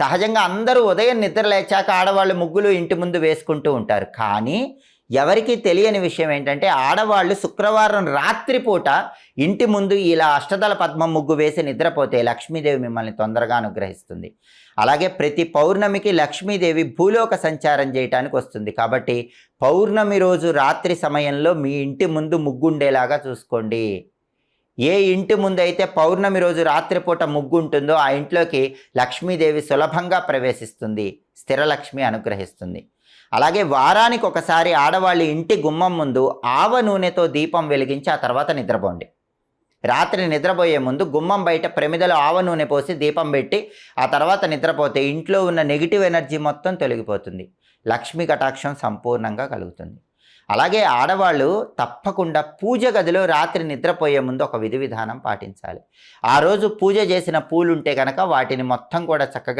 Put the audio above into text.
సహజంగా అందరూ ఉదయం నిద్ర లేచాక ఆడవాళ్ళు ముగ్గులు ఇంటి ముందు వేసుకుంటూ ఉంటారు. కానీ ఎవరికీ తెలియని విషయం ఏంటంటే ఆడవాళ్ళు శుక్రవారం రాత్రి పూట ఇంటి ముందు ఇలా అష్టదళ పద్మం ముగ్గు వేసి నిద్రపోతే లక్ష్మీదేవి మిమ్మల్ని తొందరగా అనుగ్రహిస్తుంది. అలాగే ప్రతి పౌర్ణమికి లక్ష్మీదేవి భూలోక సంచారం చేయటానికి వస్తుంది. కాబట్టి పౌర్ణమి రోజు రాత్రి సమయంలో మీ ఇంటి ముందు ముగ్గుండేలాగా చూసుకోండి. ఏ ఇంటి ముందైతే పౌర్ణమి రోజు రాత్రిపూట ముగ్గు ఉంటుందో ఆ ఇంట్లోకి లక్ష్మీదేవి సులభంగా ప్రవేశిస్తుంది, స్థిరలక్ష్మి అనుగ్రహిస్తుంది. అలాగే వారానికి ఒకసారి ఆడవాళ్ళు ఇంటి గుమ్మం ముందు ఆవ నూనెతో దీపం వెలిగించి ఆ తర్వాత నిద్రపోండి. రాత్రి నిద్రపోయే ముందు గుమ్మం బయట ప్రమిదలో ఆవ నూనె పోసి దీపం పెట్టి ఆ తర్వాత నిద్రపోతే ఇంట్లో ఉన్న నెగిటివ్ ఎనర్జీ మొత్తం తొలగిపోతుంది, లక్ష్మీ కటాక్షం సంపూర్ణంగా కలుగుతుంది. అలాగే ఆడవాళ్ళు తప్పకుండా పూజ గదిలో రాత్రి నిద్రపోయే ముందు ఒక విధి విధానం పాటించాలి. ఆ రోజు పూజ చేసిన పూలుంటే కనుక వాటిని మొత్తం కూడా చక్కగా